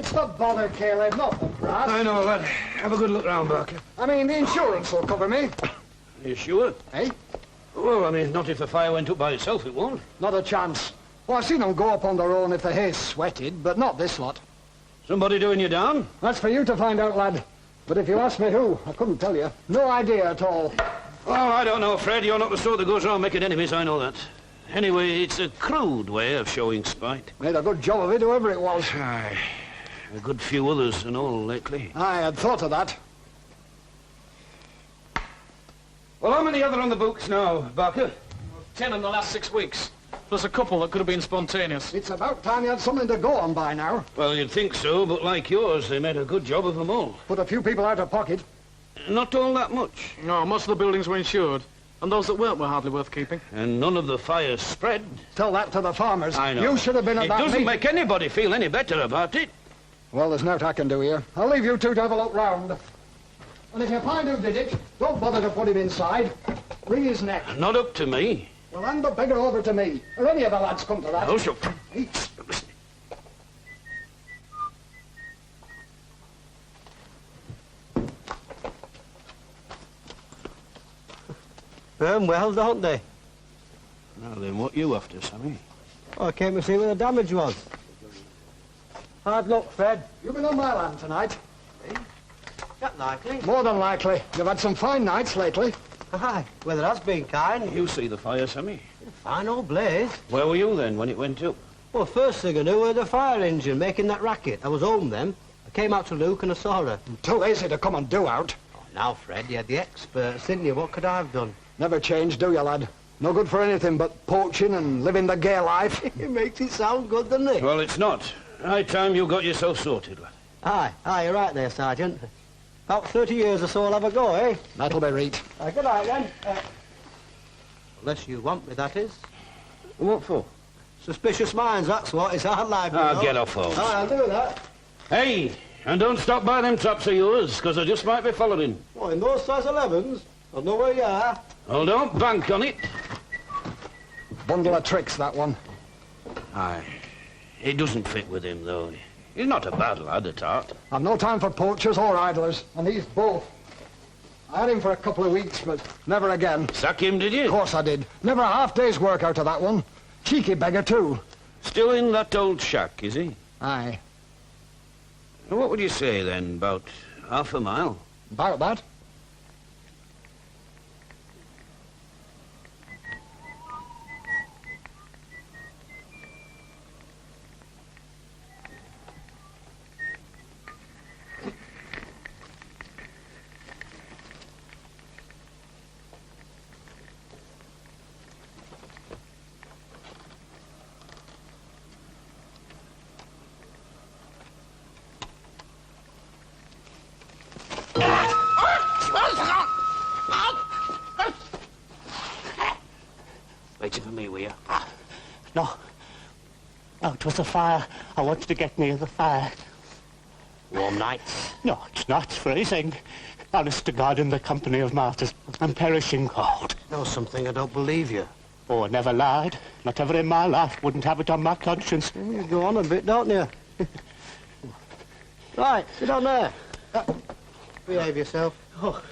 It's the bother, Caleb, not the brass. I know, lad. Have a good look round, Barker. I mean, the insurance will cover me. Are you sure? Eh? Well, I mean, not if the fire went up by itself, it won't. Not a chance. Well, I've seen them go up on their own if the hay's sweated, but not this lot. Somebody doing you down? That's for you to find out, lad. But if you ask me who, I couldn't tell you. No idea at all. Oh, I don't know, Fred. You're not the sort that goes around making enemies, I know that. Anyway, it's a crude way of showing spite. Made a good job of it, whoever it was. Aye. A good few others and all lately. I had thought of that. Well, how many other on the books now, Barker? 10 in the last 6 weeks. Plus a couple that could have been spontaneous. It's about time you had something to go on by now. Well, you'd think so, but like yours, they made a good job of them all. Put a few people out of pocket. Not all that much. No, most of the buildings were insured. And those that weren't were hardly worth keeping. And none of the fires spread. Tell that to the farmers. I know. You should have been at that meeting. It doesn't make anybody feel any better about it. Well, there's nought I can do here. I'll leave you two to have a look round. And if you find who did it, don't bother to put him inside. Wring his neck. Not up to me. Well, hand the beggar over to me. Or any of the lads come to that. Oh, sure. Burn well, don't they? Now then, what you after, Sammy? Oh, I came to see where the damage was. Hard luck, Fred. You've been on my land tonight. Not likely. More than likely. You've had some fine nights lately. Aye, weather has been kind. You see the fire, Sammy? Fine old blaze. Where were you then when it went up? Well, first thing I knew was the fire engine making that racket. I was home then. I came out to look and I saw her. Too lazy to come and do out. Oh, now, Fred, you had the experts, didn't you? What could I have done? Never change, do you, lad? No good for anything but poaching and living the gay life. It makes it sound good, doesn't it? Well, it's not. High time you got yourself sorted, lad. Aye, you're right there, Sergeant. About 30 years or so I'll have a go, eh? That'll be right. Good night, then. Unless you want me, that is. What for? Suspicious minds, that's what. It's hard life, you Ah, know. get off, folks. Aye, I'll do that. Hey, and don't stop by them traps of yours, because I just might be following. Well, in those size 11s, I'll know where you are. Well, don't bank on it. Bundle of tricks, that one. Aye. It doesn't fit with him, though. He's not a bad lad at heart. I've no time for poachers or idlers, and these both. I had him for a couple of weeks, but never again. Sack him, did you? Of course I did. Never a half day's work out of that one. Cheeky beggar, too. Still in that old shack, is he? Aye. What would you say, then, about half a mile? About that. Waiting for me, were you? No, it was the fire. I wanted to get near the fire. Warm nights? No, it's not. It's freezing. Honest to God, in the company of martyrs, I'm perishing cold. Know something, I don't believe you. Oh, I never lied. Not ever in my life. Wouldn't have it on my conscience. You go on a bit, don't you? Right, sit down there. Behave yourself. Oh,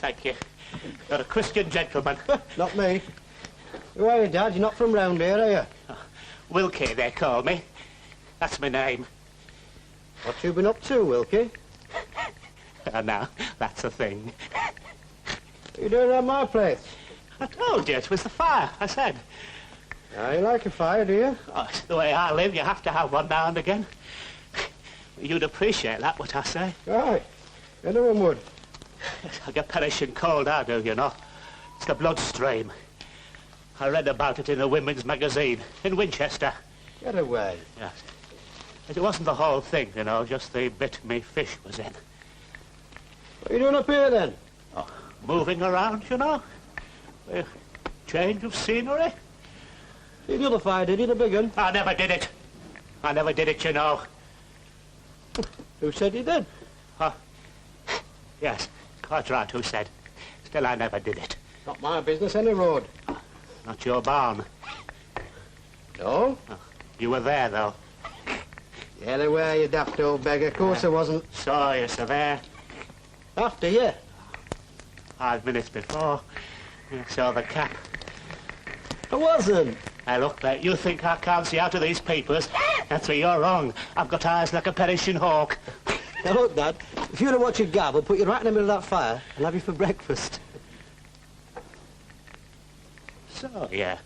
thank you. You're a Christian gentleman. Not me. Who are you, Dad? You're not from round here, are you? Wilkie, they call me. That's my name. What you been up to, Wilkie? Now, that's a thing. What are you doing around my place? I told you it was the fire, I said. You like a fire, do you? Oh, it's the way I live. You have to have one now and again. You'd appreciate that, what I say. Right. Anyone would. I get perishing cold, I do, you know. It's the bloodstream. I read about it in a women's magazine in Winchester. Get away. Yes. It wasn't the whole thing, you know, just the bit me fish was in. What are you doing up here, then? Oh, moving around, you know. Change of scenery. You the other fire, did you, the big one? I never did it. I never did it, you know. Who said you did? Yes, quite right, who said. Still, I never did it. Not my business, any road. Not your barn. No? Oh, you were there, though. Anyway, you daft old beggar. Of course I wasn't. Saw you, sir, there. After you. 5 minutes before. I saw the cap. I wasn't. Hey, look, mate, you think I can't see out of these papers? That's where you're wrong. I've got eyes like a perishing hawk. Now look, Dad, if you want to watch your gab, I'll put you right in the middle of that fire and have you for breakfast. So, yeah.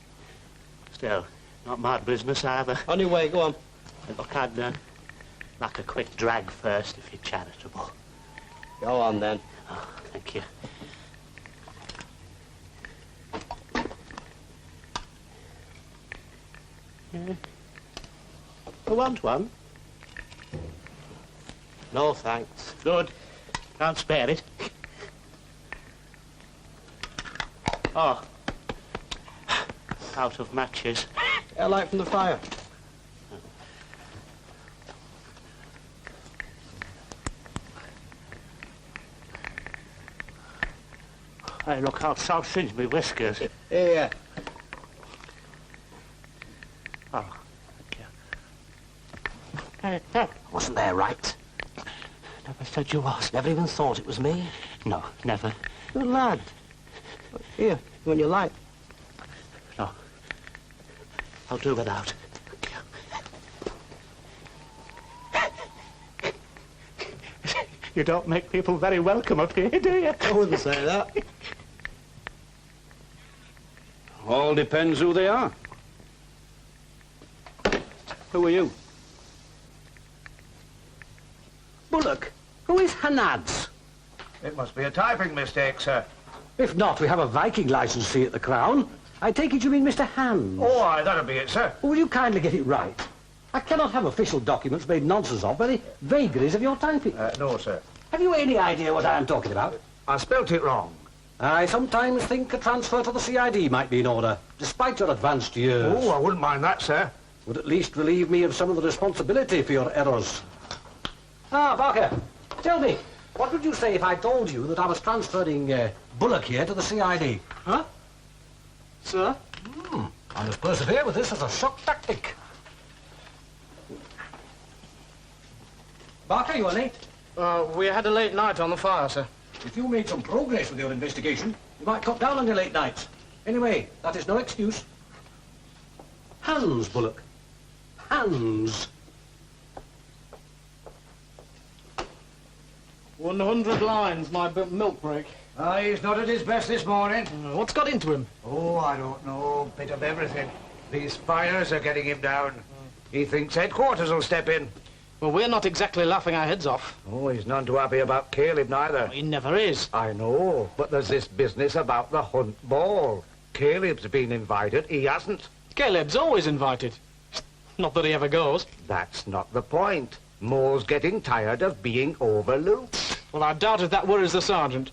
Still, not mad business either. On your way, go on. Look, I'd like a quick drag first, if you're charitable. Go on, then. Oh, thank you. Yeah. I want one. No, thanks. Good. Can't spare it. Oh. Out of matches. A light from the fire. Hey, look, I'll singe me whiskers. Here. Oh, thank you. Wasn't there, right? Never said you was. Never even thought it was me. No, never. Good lad. Here, when you like. No. I'll do without. You don't make people very welcome up here, do you? I wouldn't say that. All depends who they are. Who are you? Bullock, who is Hanads? It must be a typing mistake, sir. If not, we have a Viking license fee at the Crown. I take it you mean Mr. Hans. Oh, aye, that'll be it, sir. Will you kindly get it right? I cannot have official documents made nonsense of by the vagaries of your typing. No, sir. Have you any idea what I am talking about? I spelt it wrong. I sometimes think a transfer to the CID might be in order, despite your advanced years. Oh, I wouldn't mind that, sir. Would at least relieve me of some of the responsibility for your errors. Ah, Barker, tell me, what would you say if I told you that I was transferring Bullock here to the CID? Huh? Sir? I must persevere with this as a shock tactic. Barker, you are late. We had a late night on the fire, sir. If you made some progress with your investigation, you might cut down on your late nights. Anyway, that is no excuse. Hans, Bullock. Hans. 100 lines, my milk break. He's not at his best this morning. What's got into him? Oh, I don't know. Bit of everything. These fires are getting him down. He thinks headquarters will step in. Well, we're not exactly laughing our heads off. Oh, he's none too happy about Caleb neither. He never is. I know, but there's this business about the hunt ball. Caleb's been invited, he hasn't. Caleb's always invited. Not that he ever goes. That's not the point. Moore's getting tired of being overlooked. Well, I doubt if that worries the sergeant.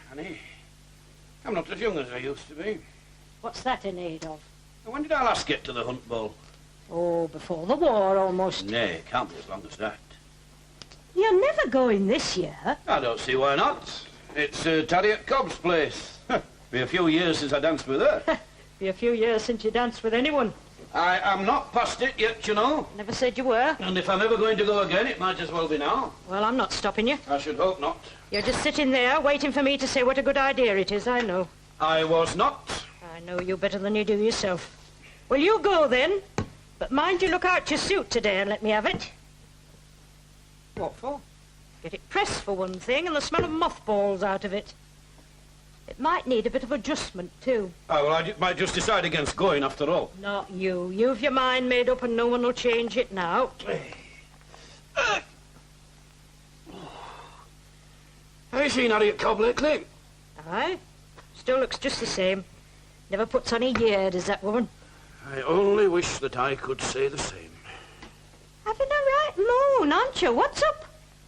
Honey, I'm not as young as I used to be. What's that in aid of? When did I last get to the hunt ball? Oh, before the war, almost. Nay, can't be as long as that. You're never going this year. I don't see why not. It's Harriet Cobb's place. Be a few years since I danced with her. Be a few years since you danced with anyone. I am not past it yet, you know. Never said you were. And if I'm ever going to go again, it might as well be now. Well, I'm not stopping you. I should hope not. You're just sitting there, waiting for me to say what a good idea it is, I know. I was not. I know you better than you do yourself. Well, you go then. But mind you look out your suit today and let me have it. What for? Get it pressed for one thing, and the smell of mothballs out of it. It might need a bit of adjustment, too. Oh, well, I might just decide against going after all. Not you. You've your mind made up and no one will change it now. Have you seen Harriet Cobb lately? Aye. Still looks just the same. Never puts on a year, does that woman? I only wish that I could say the same. Having a right moon, aren't you? What's up?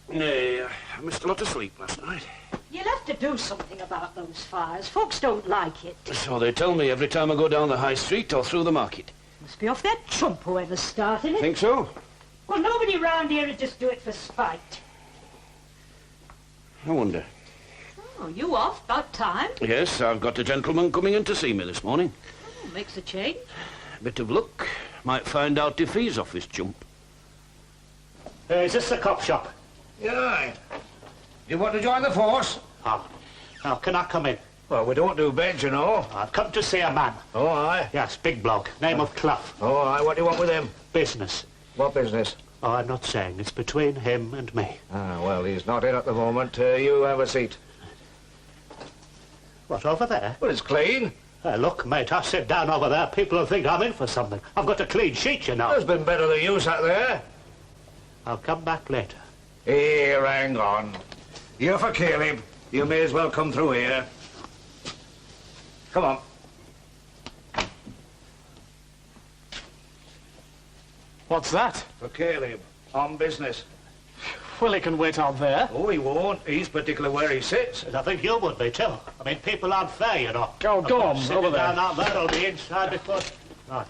Nay, I missed a lot of sleep last night. You'll have to do something about those fires. Folks don't like it. So they tell me every time I go down the high street or through the market. Must be off their trump whoever's starting it. Think so? Well, nobody round here would just do it for spite. I wonder. Oh, you off? About time. Yes, I've got a gentleman coming in to see me this morning. Oh, makes a change. Bit of luck. Might find out if he's off his chump. Is this the cop shop? Yeah. You want to join the force? Oh. Now, can I come in? Well, we don't do beds, you know. I've come to see a man. Oh, aye. Yes, big bloke. Name of Cluff. Oh, aye. What do you want with him? Business. What business? Oh, I'm not saying. It's between him and me. Ah, well, he's not in at the moment. You have a seat. What, over there? Well, it's clean. Look, mate, I sit down over there. People will think I'm in for something. I've got a clean sheet, you know. There's been better than you sat there. I'll come back later. Here, hang on. You're for Caleb. You may as well come through here. Come on. What's that? For Caleb. On business. Well, he can wait out there. Oh, he won't. He's particular where he sits. I think you would be, too. I mean, people aren't fair, you know. Go on, Sitting over there. down out there on the inside before... Right.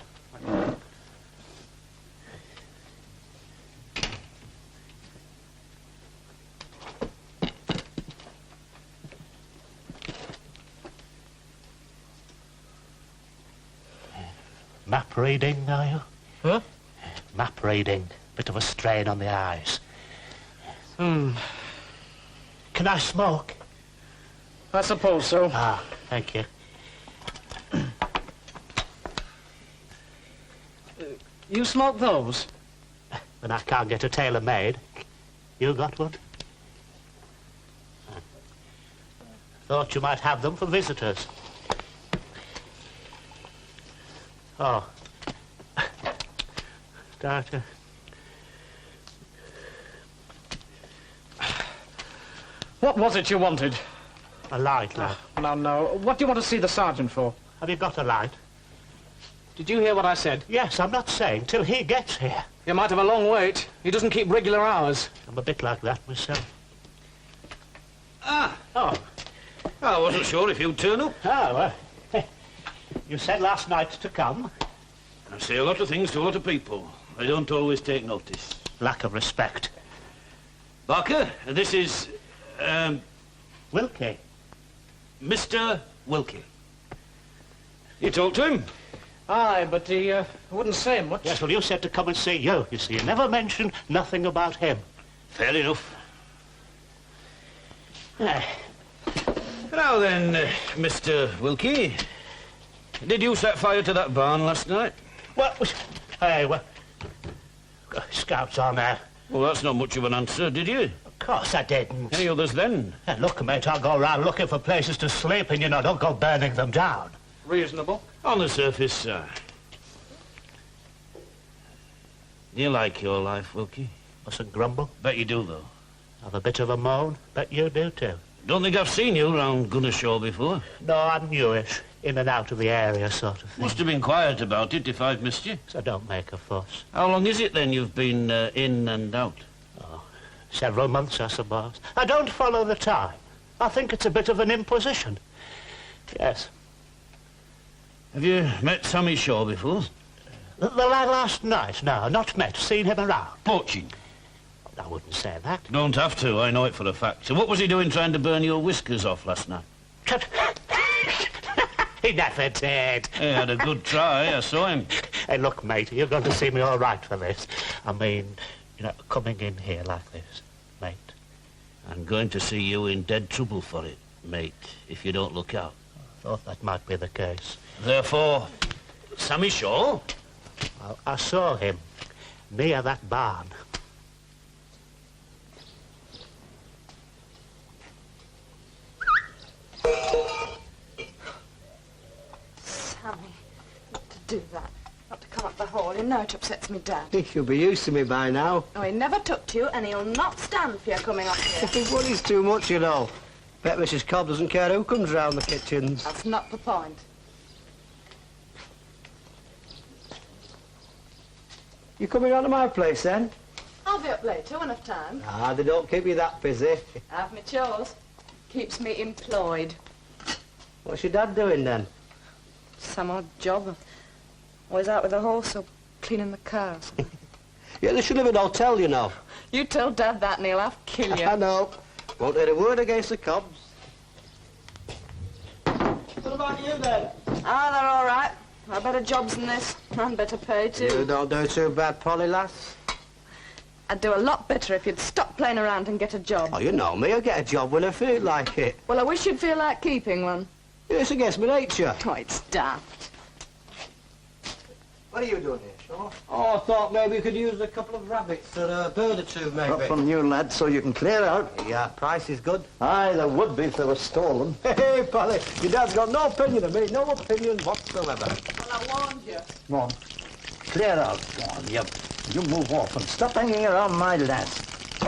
Map reading, are you? Huh? Map reading. Bit of a strain on the eyes. Can I smoke? I suppose so. Ah, thank you. You smoke those? When I can't get a tailor made. You got one? Thought you might have them for visitors. Oh. Doctor. What was it you wanted? A light, lad. No. What do you want to see the sergeant for? Have you got a light? Did you hear what I said? Yes, I'm not saying till he gets here. You might have a long wait. He doesn't keep regular hours. I'm a bit like that myself. Ah, Oh. I wasn't sure if you'd turn up. Oh, well. You said last night to come. I say a lot of things to a lot of people. I don't always take notice. Lack of respect. Barker, this is, Wilkie. Mr. Wilkie. You talked to him? Aye, but he wouldn't say much. Yes, well, you said to come and see you. You see, you never mentioned nothing about him. Fair enough. Eh, Now then, Mr. Wilkie, did you set fire to that barn last night? well, hey, well, scouts on there. Well, that's not much of an answer, did you? Of course I didn't. Any others then? Hey, look, mate, I'll go around looking for places to sleep and, you know, don't go burning them down. Reasonable. On the surface, sir. Do you like your life, Wilkie? Mustn't grumble. Bet you do, though. Have a bit of a moan. Bet you do, too. Don't think I've seen you round Gunnershaw before. No, I'm newish. In and out of the area, sort of thing. Must have been quiet about it if I've missed you. So don't make a fuss. How long is it, then, you've been in and out? Several months, I suppose. I don't follow the time. I think it's a bit of an imposition. Yes. Have you met Sammy Shaw before? The lad last night? No, not met. Seen him around. Poaching. I wouldn't say that. Don't have to, I know it for a fact. So what was he doing trying to burn your whiskers off last night? He never did. He had a good try, I saw him. Hey, look, mate, you're going to see me all right for this. I mean, you know, coming in here like this, mate. I'm going to see you in dead trouble for it, mate, if you don't look out. I thought that might be the case. Therefore, Sammy Shaw? Well, I saw him near that barn. Sammy, not to do that. Not to come up the hall. You know it upsets me, Dad. He should be used to me by now. Oh, he never took to you, and he'll not stand for you coming up here. He worries too much, you know. Bet Mrs. Cobb doesn't care who comes round the kitchens. That's not the point. You coming round to my place, then? I'll be up later when I've time. Ah, they don't keep you that busy. I have my chores. Keeps me employed. What's your dad doing, then? Some odd job. Always out with the horse or cleaning the cars. Yeah, they should live in a hotel, you know. You tell Dad that and he'll have to kill you. I know. Won't hear a word against the Cobbs. about you then? Ah, they're all right. I've better jobs than this, and better pay too. You don't do too bad, Polly, lass. I'd do a lot better if you'd stop playing around and get a job. Oh, you know me. I get a job when I feel like it. Well, I wish you'd feel like keeping one. It's against my nature. Oh, it's daft. What are you doing here, Shaw? Oh, I thought maybe you could use a couple of rabbits or a bird or two, maybe. Not from you, lad, so you can clear out. Yeah, price is good. Aye, there would be if they were stolen. Hey, Polly, your dad's got no opinion of me, no opinion whatsoever. Well, I warned you. Go on. Clear out. Go on, you move off and stop hanging around my lass.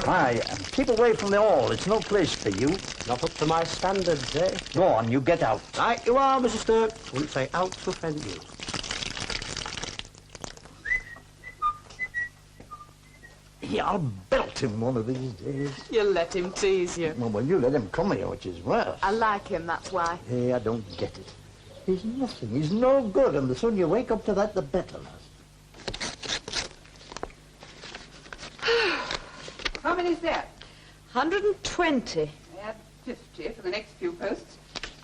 Aye, and keep away from the hall. It's no place for you. Not up to my standards, eh? Go on, you get out. Right you are, Mrs. Stern. Wouldn't say out to offend you. Yeah, I'll belt him one of these days. You'll let him tease you. Well, you let him come here, which is worse. I like him, that's why. Hey, I don't get it. He's nothing. He's no good, and the sooner you wake up to that, the better, lass. How many's there? 120. I add 50 for the next few posts.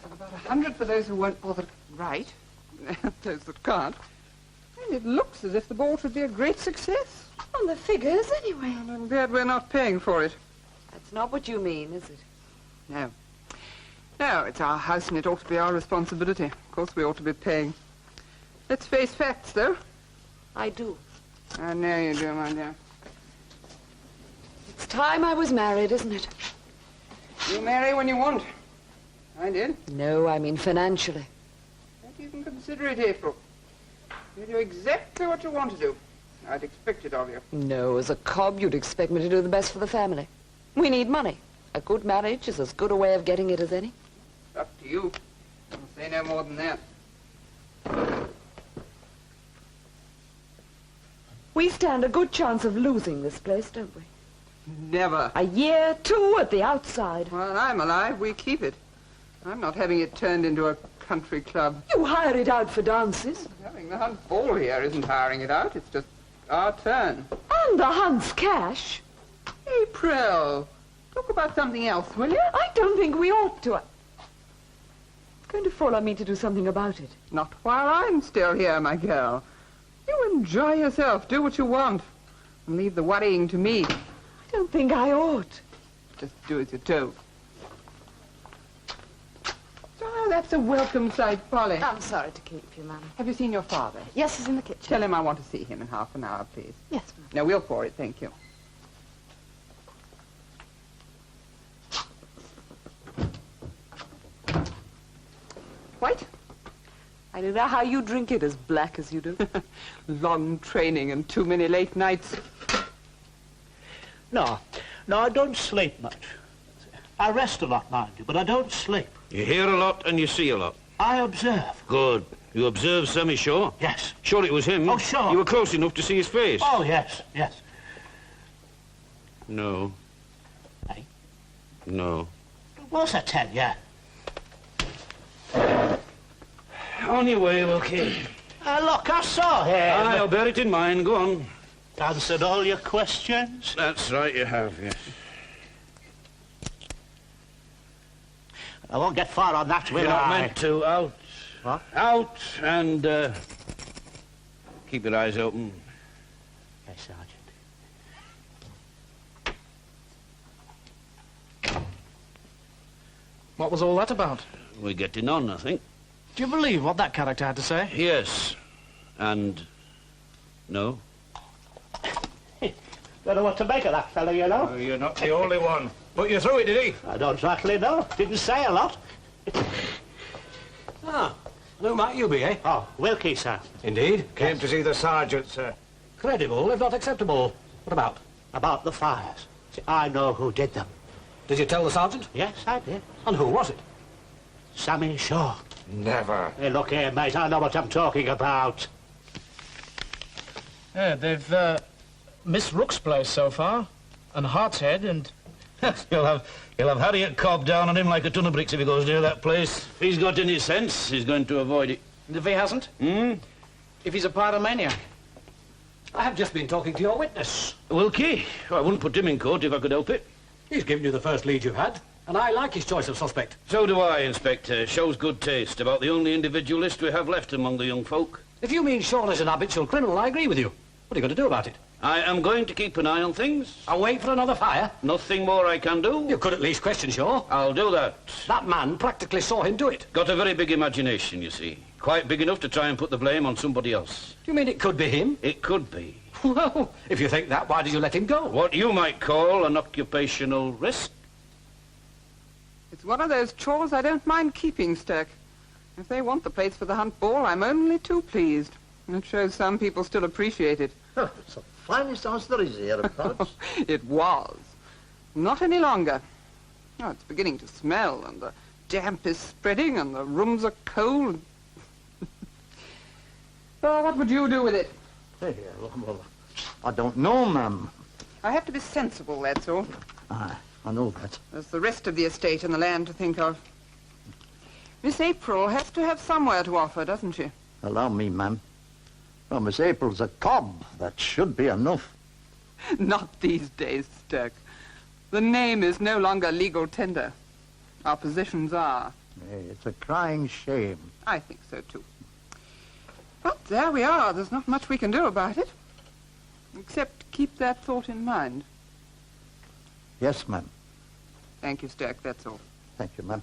And about 100 for those who won't bother to write. Those that can't. And it looks as if the ball should be a great success. On the figures, anyway. And I'm glad we're not paying for it. That's not what you mean, is it? No. No, it's our house and it ought to be our responsibility. Of course we ought to be paying. Let's face facts, though. I do. I know you do, my dear. It's time I was married, isn't it? You marry when you want. I did. No, I mean financially. Don't even consider it, April. You do exactly what you want to do. I'd expect it of you. No, as a cob, you'd expect me to do the best for the family. We need money. A good marriage is as good a way of getting it as any. Up to you. I'll say no more than that. We stand a good chance of losing this place, don't we? Never. A year, 2 at the outside. While I'm alive, we keep it. I'm not having it turned into a country club. You hire it out for dances. Having the hunt ball here isn't hiring it out. It's just our turn. And the hunt's cash. April, talk about something else, will you? I don't think we ought to. It's going to fall on me to do something about it. Not while I'm still here, my girl. You enjoy yourself. Do what you want. And leave the worrying to me. I don't think I ought. Just do as you're told. So that's a welcome sight, Polly. I'm sorry to keep you, ma'am. Have you seen your father? Yes, he's in the kitchen. Tell him I want to see him in half an hour, please. Yes, ma'am. No, we'll pour it, thank you. White? I don't know how you drink it as black as you do. Long training and too many late nights. No, I don't sleep much. I rest a lot, mind you, but I don't sleep. You hear a lot and you see a lot. I observe. Good. You observed Sammy Shaw? Yes. Sure it was him? Oh, sure. You were close enough to see his face? Oh, yes. No. Hey? No. What's I tell you? On your way, Wilkie. Look, I saw him. I'll bear it in mind. Go on. Answered all your questions? That's right, you have, yes. I won't get far on that, will You're I? not meant to. Out. What? Out and keep your eyes open. Yes, Sergeant. What was all that about? We're getting on, I think. Do you believe what that character had to say? Yes. And no. Don't know what to make of that fellow, you know. Oh, you're not the only one. Put you through it, did he? I don't exactly know. Didn't say a lot. Ah, who might you be, eh? Oh, Wilkie, sir. Indeed. Came to see the sergeant, sir. Credible, if not acceptable. What about? About the fires. See, I know who did them. Did you tell the sergeant? Yes, I did. And who was it? Sammy Shaw. Never. Hey, look here, mate. I know what I'm talking about. Yeah, they've missed Rook's place so far, and Hartshead, and You'll have Harriet Cobb down on him like a ton of bricks if he goes near that place. If he's got any sense, he's going to avoid it. and if he hasn't, if he's a pyromaniac. I have just been talking to your witness. Wilkie? I wouldn't put him in court if I could help it. He's given you the first lead you've had, And I like his choice of suspect. So do I, Inspector. Shows good taste. About the only individualist we have left among the young folk. If you mean Shawnee's an habitual criminal, I agree with you. What are you going to do about it? I am going to keep an eye on things. I'll wait for another fire? Nothing more I can do. You could at least question Shaw. I'll do that. That man practically saw him do it. Got a very big imagination, you see. Quite big enough to try and put the blame on somebody else. Do you mean it could be him? It could be. Well, if you think that, why did you let him go? What you might call an occupational risk. It's one of those chores I don't mind keeping, Stirk. If they want the place for the hunt ball, I'm only too pleased. It shows some people still appreciate it. Oh, it's the finest house there is here, of course. It was. Not any longer. Oh, it's beginning to smell, and the damp is spreading, and the rooms are cold. Well, what would you do with it? Hey, well, I don't know, ma'am. I have to be sensible, that's all. Aye, I know that. There's the rest of the estate and the land to think of. Miss April has to have somewhere to offer, doesn't she? Allow me, ma'am. Well, Miss April's a cob. That should be enough. Not these days, Stirk. The name is no longer legal tender. Our positions are. Hey, it's a crying shame. I think so, too. But there we are. There's not much we can do about it. Except keep that thought in mind. Yes, ma'am. Thank you, Stirk, that's all. Thank you, ma'am.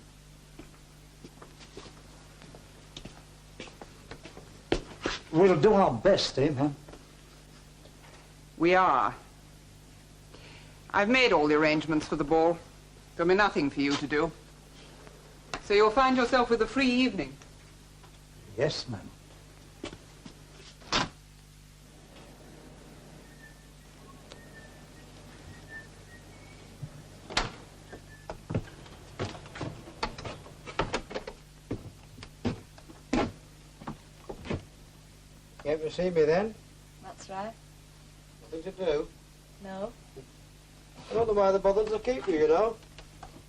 We'll do our best, eh, ma'am? We are. I've made all the arrangements for the ball. There'll be nothing for you to do. So you'll find yourself with a free evening. Yes, ma'am. Came to see me then? That's right. Nothing to do? No. I don't know why they bothered to keep you, you know.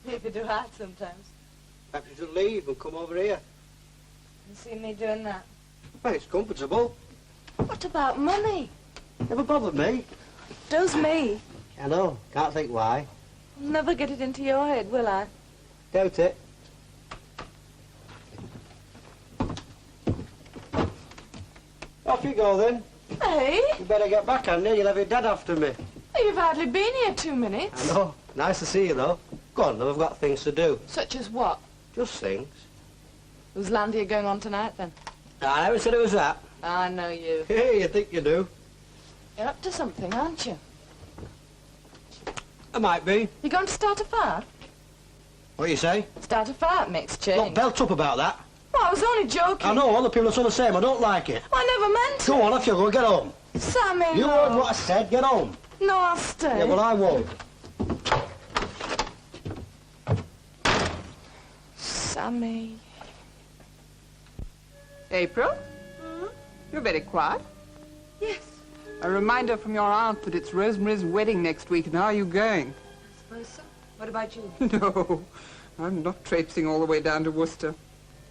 Maybe do that sometimes. Perhaps you should leave and come over here. You see me doing that? Well, it's comfortable. What about money? Never bothered me. Does me? I know. Can't think why. I'll never get it into your head, will I? Doubt it. Off you go, then. Hey? You better get back, Andy. You'll have your dad after me. You've hardly been here 2 minutes. I know. Nice to see you, though. Go on, though. I've got things to do. Such as what? Just things. Was Landia going on tonight, then? I never said it was that. I know you. Hey, you think you do? You're up to something, aren't you? I might be. You're going to start a fire? What do you say? Start a fire at Mixed Change. Don't belt up about that. Well, I was only joking. I know, other people are all the same. I don't like it. I never meant Go on, off you go. Get home. Sammy, You heard what I said. Get home. No, I'll stay. Yeah, well, I won't. Sammy. April? You're very quiet. Yes. A reminder from your aunt that it's Rosemary's wedding next week, and how are you going? I suppose so. What about you? No, I'm not traipsing all the way down to Worcester.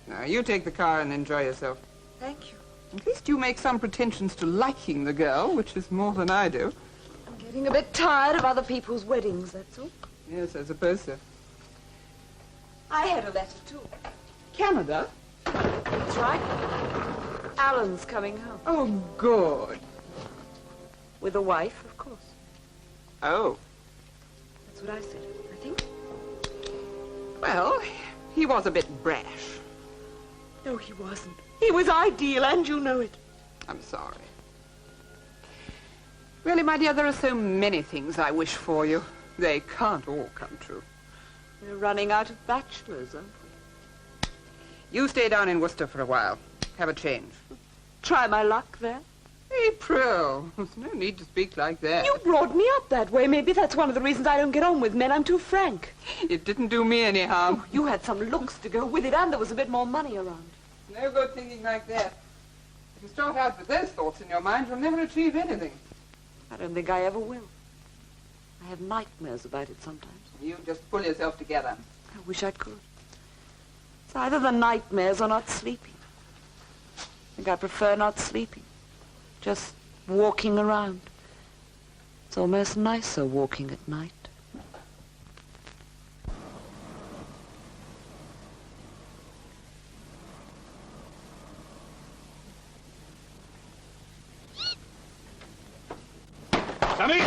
Now, you take the car and enjoy yourself. Thank you. At least you make some pretensions to liking the girl, which is more than I do. I'm getting a bit tired of other people's weddings, that's all. Yes, I suppose so. I had a letter, too. Canada? That's right. Alan's coming home. Oh, good. With a wife, of course. Oh. That's what I said, I think. Well, he was a bit brash. No, he wasn't. He was ideal, and you know it. I'm sorry. Really, my dear, there are so many things I wish for you. They can't all come true. We're running out of bachelors, aren't we? You stay down in Worcester for a while. Have a change. Try my luck there. April, there's no need to speak like that. You brought me up that way. Maybe that's one of the reasons I don't get on with men. I'm too frank. It didn't do me any harm. Oh, you had some looks to go with it, and there was a bit more money around. No good thinking like that. If you start out with those thoughts in your mind, you'll never achieve anything. I don't think I ever will. I have nightmares about it sometimes. You just pull yourself together. I wish I could. It's either the nightmares or not sleeping. I think I prefer not sleeping. Just walking around. It's almost nicer walking at night. Sammy!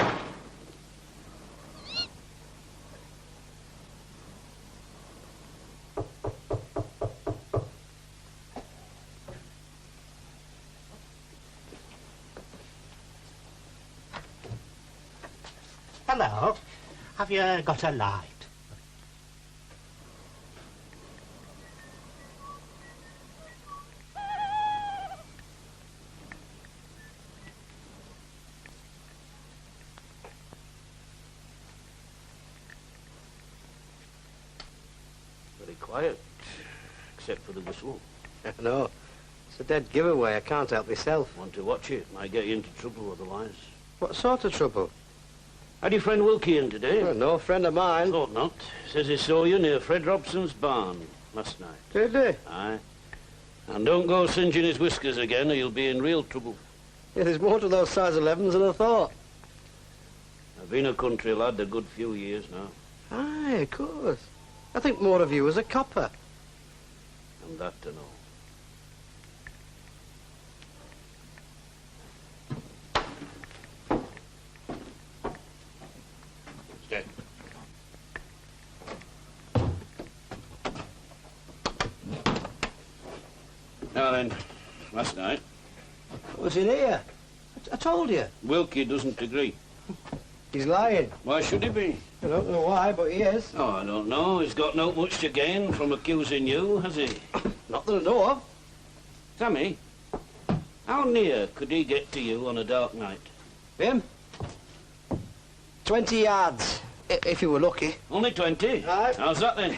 Hello. Have you got a light? Very quiet, except for the whistle. No, it's a dead giveaway. I can't help myself. Want to watch it? Might get you into trouble otherwise. What sort of trouble? Had your friend Wilkie in today? Well, no friend of mine. Thought not. Says he saw you near Fred Robson's barn last night. Did he? Aye. And don't go singeing his whiskers again or you'll be in real trouble. Yeah, there's more to those size 11s than I thought. I've been a country lad a good few years now. Aye, of course. I think more of you as a copper. And that to know. Stay. Now then, last night, Was in here? I told you. Wilkie doesn't agree. He's lying. Why should he be? I don't know why, but he is. Oh, I don't know. He's got not much to gain from accusing you, has he? Not that I know of. Sammy, how near could he get to you on a dark night? Him? 20 yards, if you were lucky. Only 20? Aye. How's that then?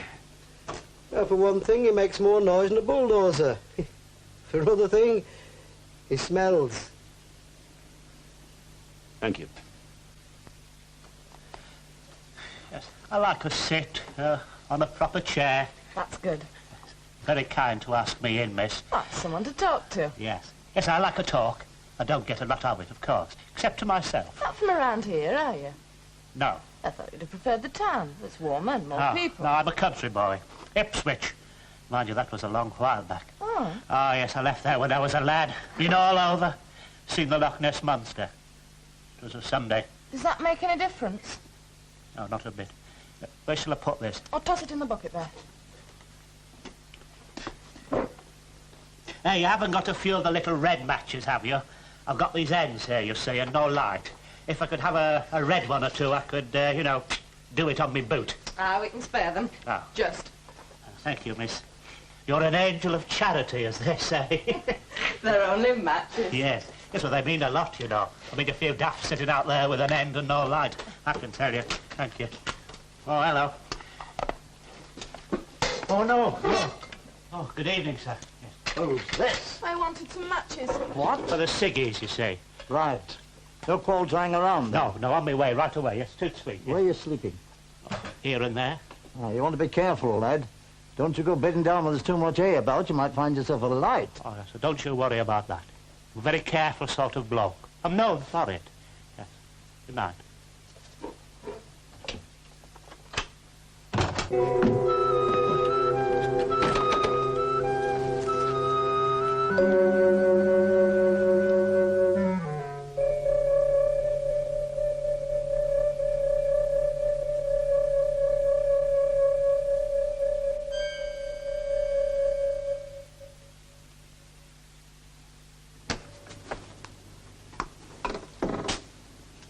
Well, for one thing, he makes more noise than a bulldozer. For another thing, he smells. Thank you. Yes, I like to sit on a proper chair. That's good. Very kind to ask me in, miss. That's someone to talk to. Yes. Yes, I like a talk. I don't get a lot of it, of course, except to myself. Not from around here, are you? No. I thought you'd have preferred the town. It's warmer and more people. No, I'm a country boy. Ipswich. Mind you, that was a long while back. Oh. Oh, yes, I left there when I was a lad. Been all over. Seen the Loch Ness Monster. It was a Sunday. Does that make any difference? No, not a bit. Where shall I put this? Or toss it in the bucket there. Hey, you haven't got a few of the little red matches, have you? I've got these ends here, you see, and no light. If I could have a red one or two, I could, you know, do it on me boot. Ah, we can spare them. Oh. Just. Thank you, miss. You're an angel of charity, as they say. They're only matches. Yes. Yes, well, they mean a lot, you know. I mean, a few daffs sitting out there with an end and no light. I can tell you. Thank you. Oh, hello. Oh, no. Oh, good evening, sir. Yes. Who's this? I wanted some matches. What? For the ciggies, you see. Right. No call drying around. No, on my way, right away. Yes, too sweet. Where are you sleeping? Here and there. Oh, you want to be careful, lad. Don't you go bedding down when there's too much hay about. You might find yourself a light. Oh, so don't you worry about that. I'm a very careful sort of bloke. I'm known for it. Yes. Good night.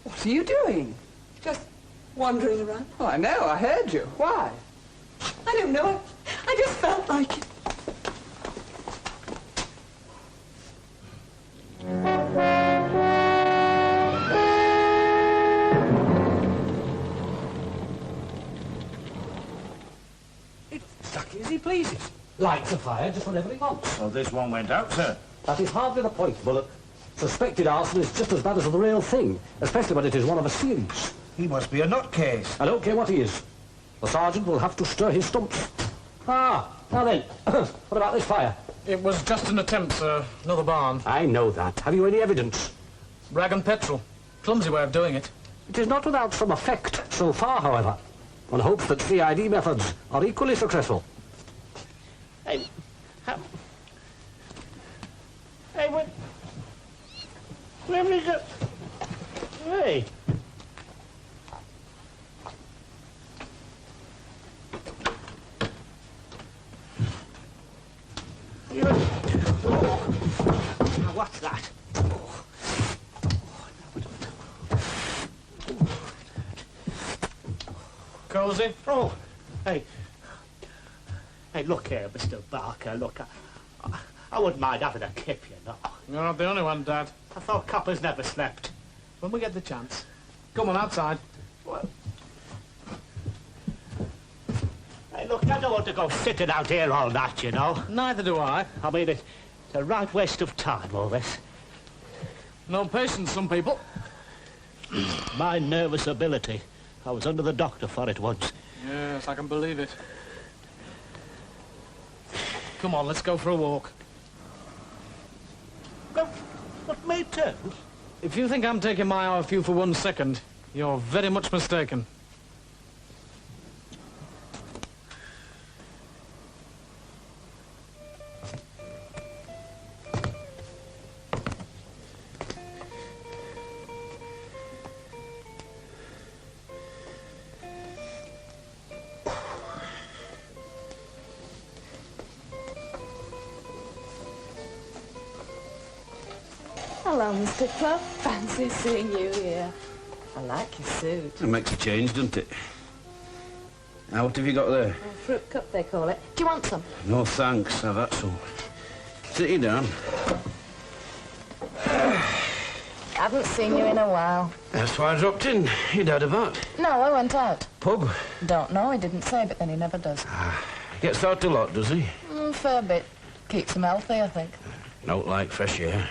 What are you doing? Just wandering around? Oh, I know, I heard you. Why? I don't know. I just felt like it. It's exactly as he pleases. Lights a fire just whenever he wants. Well, this one went out, sir. That is hardly the point, Bullock. Suspected arson is just as bad as the real thing, especially when it is one of a series. He must be a nutcase. I don't care what he is. The sergeant will have to stir his stumps. Ah, now then, what about this fire? It was just an attempt, sir. Another barn. I know that. Have you any evidence? Rag and petrol. Clumsy way of doing it. It is not without some effect so far, however. One hopes that CID methods are equally successful. Hey, Hey, where have you got... Hey, cosy. Oh, hey. Hey, look here, Mr. Barker, look. I wouldn't mind having a kip, you know. You're not the only one, Dad. I thought coppers never slept. When we get the chance. Come on, outside. Well... Hey, look, I don't want to go sitting out here all night, you know. Neither do I. I mean, it's a right waste of time, all this. No patience, some people. My nervous ability. I was under the doctor for it once. Yes, I can believe it. Come on, let's go for a walk. But me too? If you think I'm taking my eye off you for 1 second, you're very much mistaken. Hello, Mr. Cluff. Fancy seeing you here. I like your suit. It makes a change, doesn't it? Now, what have you got there? A fruit cup, they call it. Do you want some? No, thanks. I've had some. Sit you down. Haven't seen you in a while. That's why I dropped in. Your dad about? No, I went out. Pub? Don't know, he didn't say, but then he never does. Gets out a lot, does he? Fair bit. Keeps him healthy, I think. Don't like fresh air.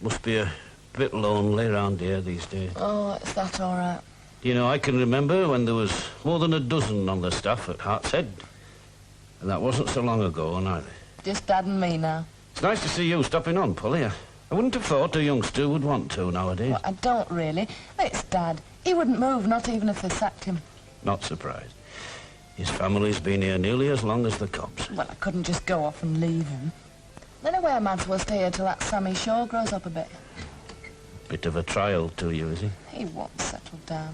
Must be a bit lonely around here these days. Oh, is that all right? You know, I can remember when there was more than a dozen on the staff at Hart's Head. And that wasn't so long ago, neither. Just Dad and me now. It's nice to see you stopping on, Polly. I wouldn't have thought a youngster would want to nowadays. Well, I don't really. It's Dad. He wouldn't move, not even if they sacked him. Not surprised. His family's been here nearly as long as the cops. Well, I couldn't just go off and leave him. Anyway, I might as well stay here till that Sammy Shaw grows up a bit. Bit of a trial to you, is he? He won't settle down.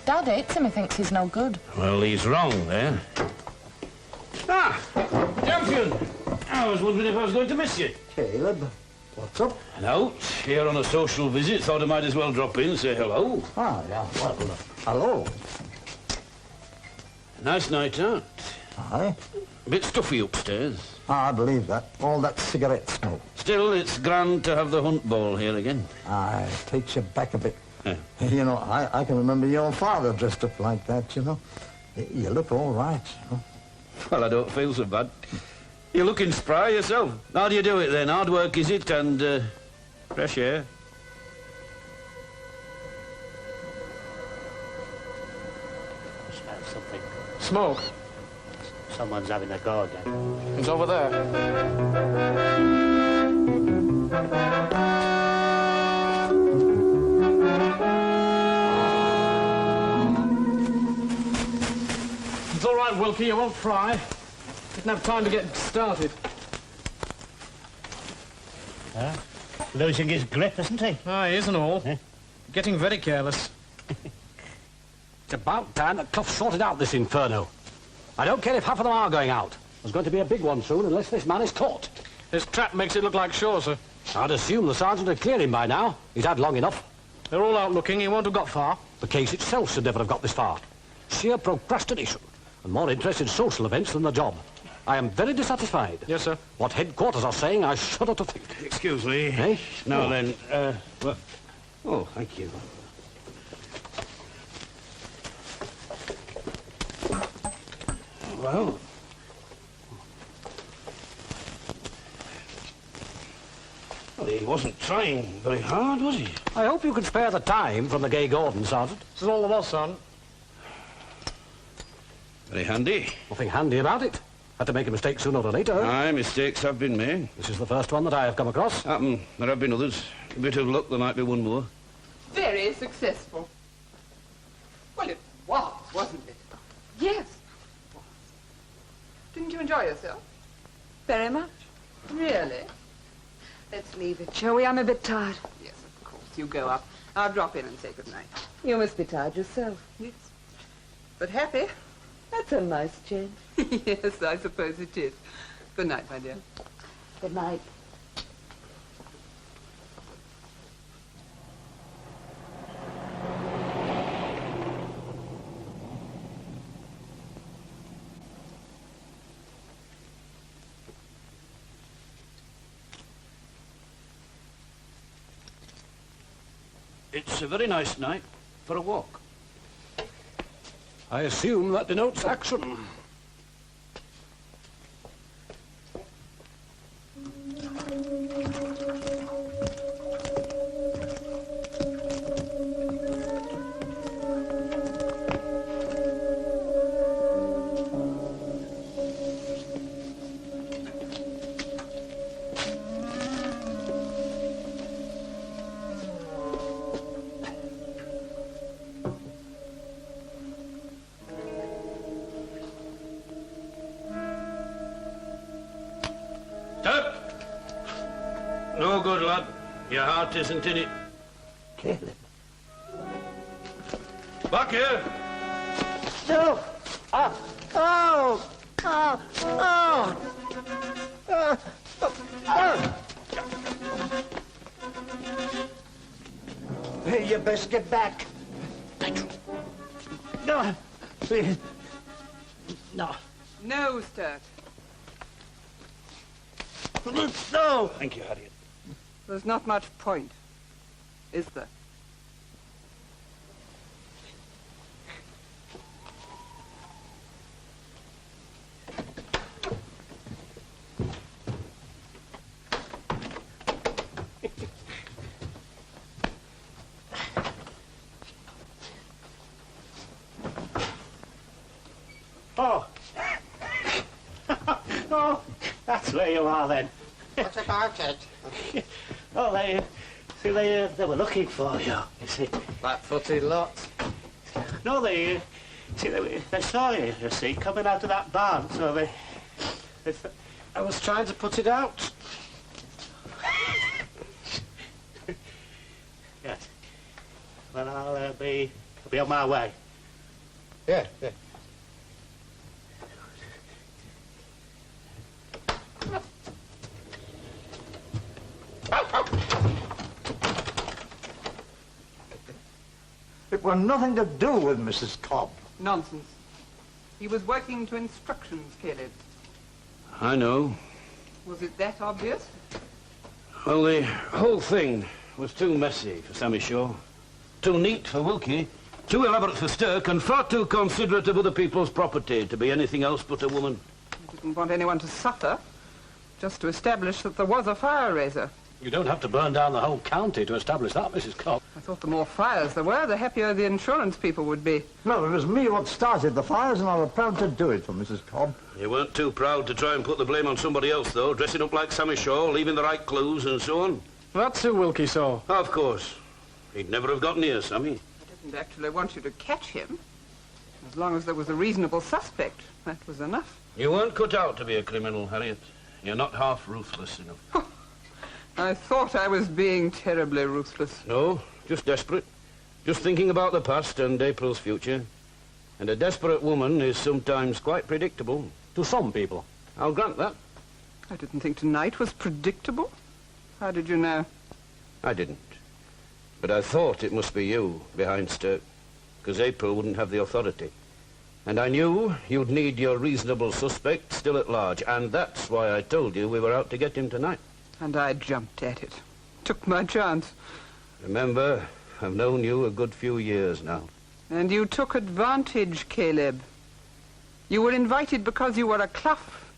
Dad hates him. He thinks he's no good. Well, he's wrong there. Ah! Champion! I was wondering if I was going to miss you. Caleb, what's up? Out, here on a social visit. Thought I might as well drop in and say hello. Ah, yeah, well, hello. Nice night out. Aye. A bit stuffy upstairs. I believe that. All that cigarette smoke. Still, it's grand to have the hunt ball here again. Aye, takes you back a bit. Yeah. You know, I can remember your father dressed up like that, you know. You look all right, you know. Well, I don't feel so bad. You're looking spry yourself. How do you do it then? Hard work, is it? And fresh air? I smell something. Smoke. Someone's having a go again. It's over there. It's all right, Wilkie, you won't fry. Didn't have time to get started. Losing his grip, isn't he? Ah, he isn't all. Getting very careless. It's about time that Cluff sorted out this inferno. I don't care if half of them are going out. There's going to be a big one soon unless this man is caught. This trap makes it look like Shaw, sir. I'd assume the sergeant had cleared him by now. He's had long enough. They're all out looking. He won't have got far. The case itself should never have got this far. Sheer procrastination and more interest in social events than the job. I am very dissatisfied. Yes, sir. What headquarters are saying, I shudder to think. Excuse me. Eh? Now Oh. then, well... Oh, thank you. Well... Well, he wasn't trying very hard, was he? I hope you can spare the time from the Gay Gordon, Sergeant. This is all there was, son. Very handy. Nothing handy about it. Had to make a mistake sooner or later. Aye, mistakes have been made. This is the first one that I have come across. There have been others. A bit of luck, there might be one more. Very successful. Well, it was, wasn't it? Yes, it was. Didn't you enjoy yourself? Very much. Really? Let's leave it, shall we? I'm a bit tired. Yes, of course. You go up. I'll drop in and say good night. You must be tired yourself. Yes. But happy? That's a nice change. Yes, I suppose it is. Good night, my dear. Good night. It's a very nice night for a walk. I assume that denotes action. No good, lad. Your heart isn't in it. Caleb. Back here. No! Oh! Oh! Oh! Oh! You best get back. No, please. No. No, Sturt. No! Thank you, Harriet. There's not much point, is there? Oh. Oh, that's where you are then. What about it? Oh, they were looking for you see. Flat-footed lot. No, they saw you, you see, coming out of that barn, so they I was trying to put it out. Yes. Well, I'll be on my way. Yeah. It were nothing to do with Mrs. Cobb. Nonsense. He was working to instructions, Caleb. I know. Was it that obvious? Well, the whole thing was too messy for Sammy Shaw. Too neat for Wilkie. Too elaborate for Stirk, and far too considerate of other people's property to be anything else but a woman. He didn't want anyone to suffer. Just to establish that there was a Fireraiser. You don't have to burn down the whole county to establish that, Mrs. Cobb. I thought the more fires there were, the happier the insurance people would be. No, it was me what started the fires, and I was proud to do it for Mrs. Cobb. You weren't too proud to try and put the blame on somebody else, though, dressing up like Sammy Shaw, leaving the right clues and so on. That's who Wilkie saw. Of course. He'd never have gotten here, Sammy. I didn't actually want you to catch him. As long as there was a reasonable suspect, that was enough. You weren't cut out to be a criminal, Harriet. You're not half ruthless enough. I thought I was being terribly ruthless. No, just desperate. Just thinking about the past and April's future. And a desperate woman is sometimes quite predictable. To some people. I'll grant that. I didn't think tonight was predictable. How did you know? I didn't. But I thought it must be you behind Stirk, because April wouldn't have the authority. And I knew you'd need your reasonable suspect still at large, and that's why I told you we were out to get him tonight. And I jumped at it. Took my chance. Remember, I've known you a good few years now. And you took advantage, Caleb. You were invited because you were a Cluff,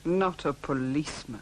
not a policeman.